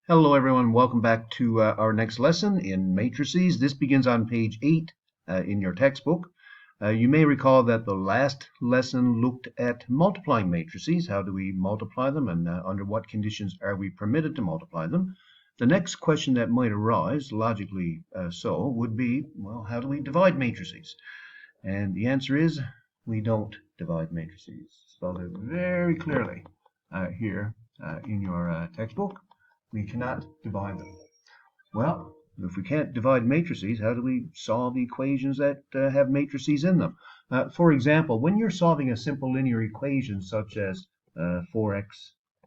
Hello everyone, welcome back to our next lesson in matrices. This begins on page 8 in your textbook. You may recall that the last lesson looked at multiplying matrices. How do we multiply them and under what conditions are we permitted to multiply them? The next question that might arise, logically so, would be, well, how do we divide matrices? And the answer is, we don't divide matrices. Spelled out very clearly here in your textbook. We cannot divide them. Well, if we can't divide matrices, how do we solve equations that have matrices in them? For example, when you're solving a simple linear equation such as 4x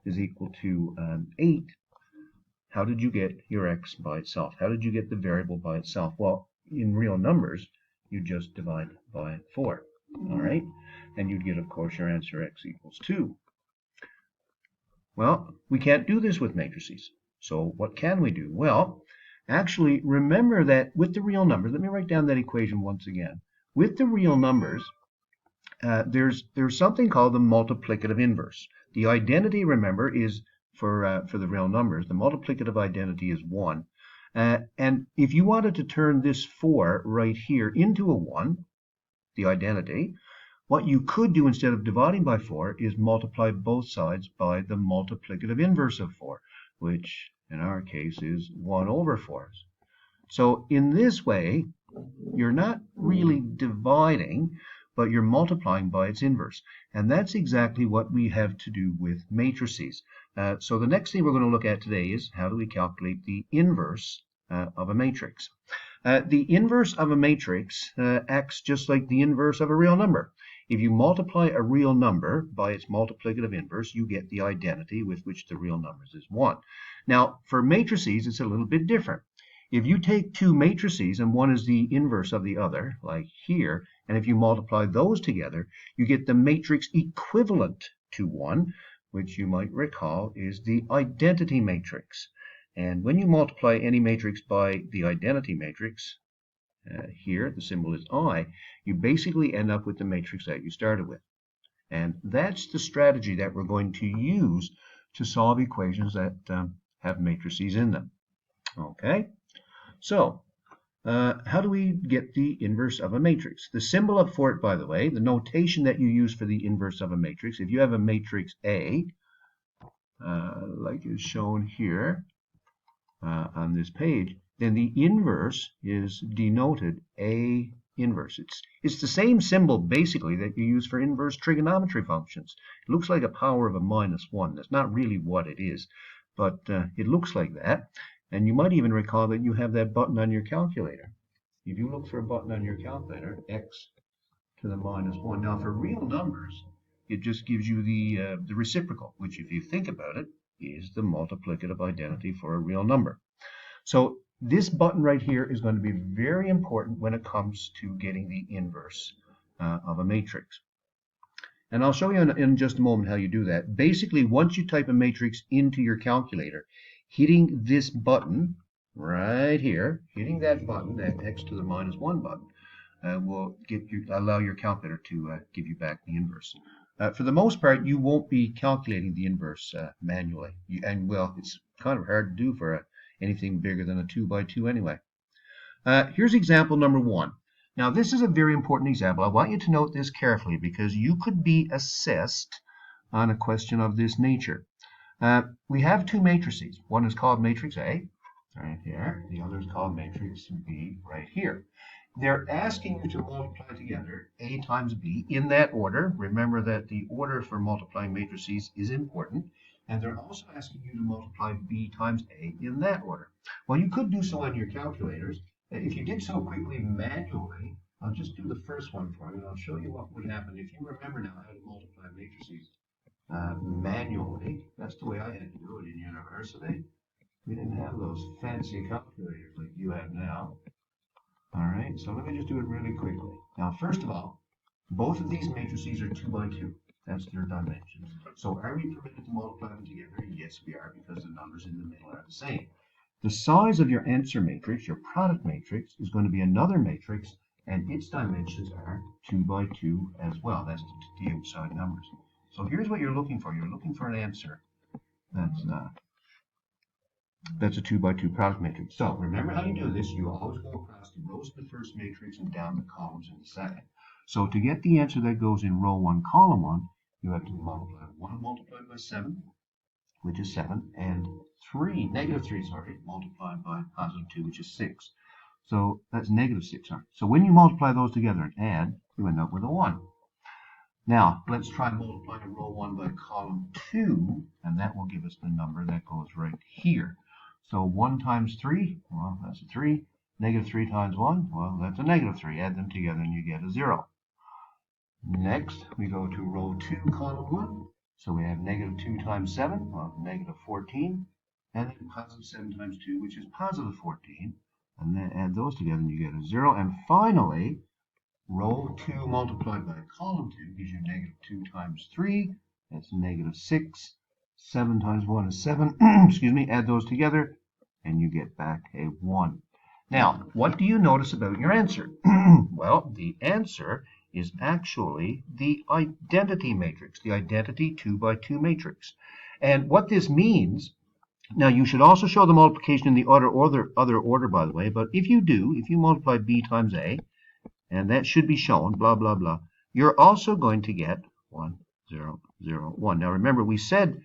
is equal to 8, how did you get your x by itself? How did you get the variable by itself? Well, in real numbers, you just divide by 4, all right? And you'd get, of course, your answer x equals 2. Well, we can't do this with matrices. So what can we do? Well, actually, remember that with the real numbers, let me write down that equation once again. With the real numbers, there's something called the multiplicative inverse. The identity, remember, is for the real numbers. The multiplicative identity is 1. And if you wanted to turn this 4 right here into a 1, the identity, what you could do instead of dividing by 4 is multiply both sides by the multiplicative inverse of 4, which in our case is 1 over 4. So in this way, you're not really dividing, but you're multiplying by its inverse. And that's exactly what we have to do with matrices. So the next thing we're going to look at today is how do we calculate the inverse of a matrix. The inverse of a matrix acts just like the inverse of a real number. If you multiply a real number by its multiplicative inverse, you get the identity with which the real numbers is 1. Now, for matrices, it's a little bit different. If you take two matrices and one is the inverse of the other, like here, and if you multiply those together, you get the matrix equivalent to 1, which you might recall is the identity matrix. And when you multiply any matrix by the identity matrix, here the symbol is I, you basically end up with the matrix that you started with. And that's the strategy that we're going to use to solve equations that have matrices in them. Okay, so how do we get the inverse of a matrix? The symbol up for it, by the way, the notation that you use for the inverse of a matrix, if you have a matrix A, like is shown here on this page, then the inverse is denoted A inverse. It's the same symbol basically that you use for inverse trigonometry functions. It looks like a power of a -1. That's not really what it is, but it looks like that. And you might even recall that you have that button on your calculator. If you look for a button on your calculator, x to the -1. Now for real numbers, it just gives you the reciprocal, which if you think about it, is the multiplicative identity for a real number. So this button right here is going to be very important when it comes to getting the inverse of a matrix. And I'll show you in just a moment how you do that. Basically, once you type a matrix into your calculator, hitting this button right here, hitting that button, that x to the -1 button, will allow your calculator to give you back the inverse. For the most part, you won't be calculating the inverse manually. Well, it's kind of hard to do for anything bigger than a 2 by 2 anyway. Here's example number 1. Now, this is a very important example. I want you to note this carefully because you could be assessed on a question of this nature. We have two matrices. One is called matrix A, right here. The other is called matrix B, right here. They're asking you to multiply together A times B in that order. Remember that the order for multiplying matrices is important. And they're also asking you to multiply B times A in that order. Well, you could do so on your calculators. If you did so quickly manually, I'll just do the first one for you, and I'll show you what would happen if you remember now how to multiply matrices manually. That's the way I had to do it in university. We didn't have those fancy calculators like you have now. All right, so let me just do it really quickly. Now, first of all, both of these matrices are 2 by 2. That's their dimensions. So are we permitted to multiply them together? Yes, we are, because the numbers in the middle are the same. The size of your answer matrix, your product matrix, is going to be another matrix, and its dimensions are 2 by 2 as well. That's the outside numbers. So here's what you're looking for. You're looking for an answer that's That's a 2 by 2 product matrix. So remember how you do this. You always go across the rows in the first matrix and down the columns in the second. So to get the answer that goes in row 1, column 1, you have to multiply 1 multiplied by 7, which is 7, and 3, negative 3, sorry, multiplied by positive 2, which is 6. So that's negative 6. So when you multiply those together and add, you end up with a 1. Now, let's try multiplying row 1 by column 2, and that will give us the number that goes right here. So 1 times 3, well, that's a 3. Negative 3 times 1, well, that's a negative 3. Add them together and you get a 0. Next, we go to row 2, column 1. So we have negative 2 times 7, well, negative 14. And then positive 7 times 2, which is positive 14. And then add those together and you get a 0. And finally, row 2 multiplied by column 2 gives you negative 2 times 3. That's negative 6. 7 times 1 is 7. Excuse me. Add those together, and you get back a 1. Now, what do you notice about your answer? Well, the answer is actually the identity matrix, the identity 2 by 2 matrix. And what this means, now you should also show the multiplication in the other order, by the way, but if you do, if you multiply b times a, and that should be shown, blah, blah, blah, you're also going to get 1, 0, 0, 1. Now remember, we said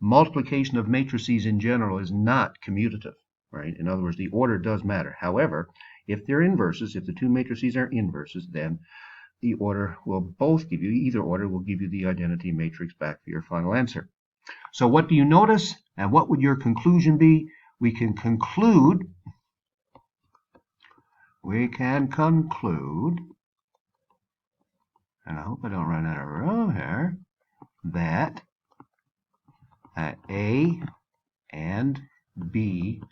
multiplication of matrices in general is not commutative, right? In other words, the order does matter. However, if they're inverses, if the two matrices are inverses, then the order will both give you, either order will give you the identity matrix back for your final answer. So what do you notice, and what would your conclusion be? We can conclude, and I hope I don't run out of room here, that A and B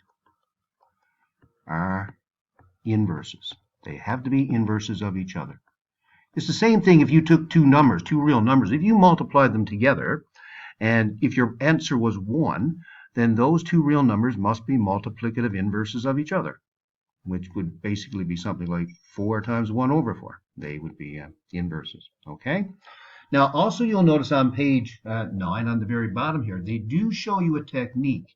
are inverses. They have to be inverses of each other. It's the same thing if you took two numbers, two real numbers. If you multiplied them together, and if your answer was 1, then those two real numbers must be multiplicative inverses of each other, which would basically be something like 4 times 1 over 4. They would be inverses, okay? Now, also you'll notice on page 9, on the very bottom here, they do show you a technique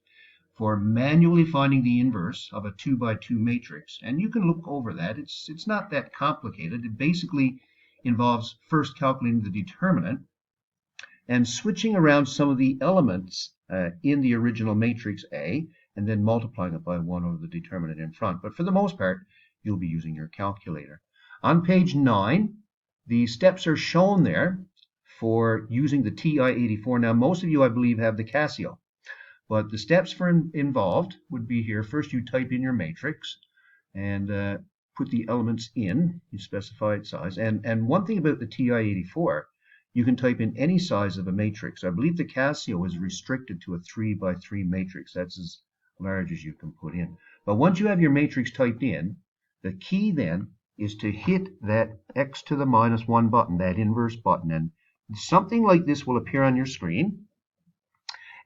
for manually finding the inverse of a 2 by 2 matrix. And you can look over that. It's not that complicated. It basically involves first calculating the determinant and switching around some of the elements in the original matrix A, and then multiplying it by 1 over the determinant in front. But for the most part, you'll be using your calculator. On page 9, the steps are shown there for using the TI-84. Now, most of you, I believe, have the Casio. But the steps involved would be here. First, you type in your matrix and put the elements in. You specify its size. And one thing about the TI-84, you can type in any size of a matrix. I believe the Casio is restricted to a 3 by 3 matrix. That's as large as you can put in. But once you have your matrix typed in, the key then is to hit that x to the minus 1 button, that inverse button. And something like this will appear on your screen.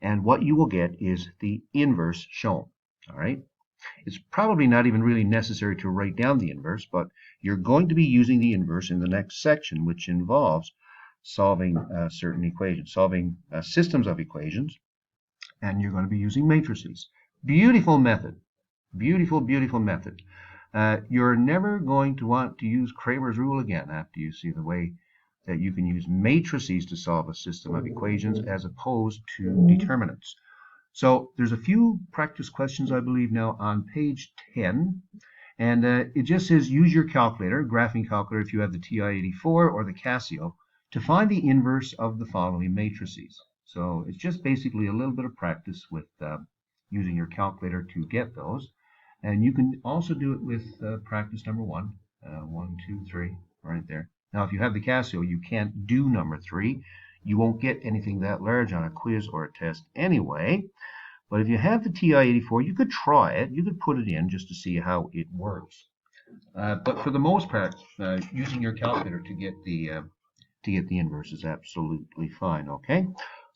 And what you will get is the inverse shown, all right? It's probably not even really necessary to write down the inverse, but you're going to be using the inverse in the next section, which involves solving certain equations, solving systems of equations, and you're going to be using matrices. Beautiful method, beautiful, beautiful method. You're never going to want to use Kramer's rule again after you see the way that you can use matrices to solve a system of equations as opposed to determinants. So there's a few practice questions, I believe, now on page 10. And it just says use your calculator, graphing calculator if you have the TI-84 or the Casio, to find the inverse of the following matrices. So it's just basically a little bit of practice with using your calculator to get those. And you can also do it with practice number 1, 1, 2, 3, right there. Now, if you have the Casio, you can't do number 3. You won't get anything that large on a quiz or a test anyway. But if you have the TI-84, you could try it. You could put it in just to see how it works. But for the most part, using your calculator to get the inverse is absolutely fine. Okay.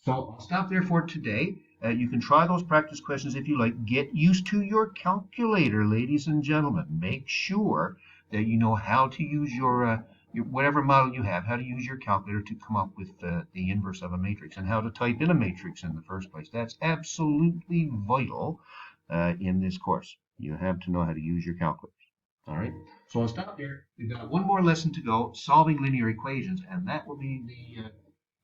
So I'll stop there for today. You can try those practice questions if you like. Get used to your calculator, ladies and gentlemen. Make sure that you know how to use your whatever model you have, how to use your calculator to come up with the inverse of a matrix and how to type in a matrix in the first place. That's absolutely vital in this course. You have to know how to use your calculators. All right. So I'll stop there. We've got one more lesson to go, solving linear equations, and that will be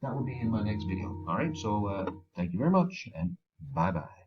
in my next video. All right. So thank you very much, and bye bye.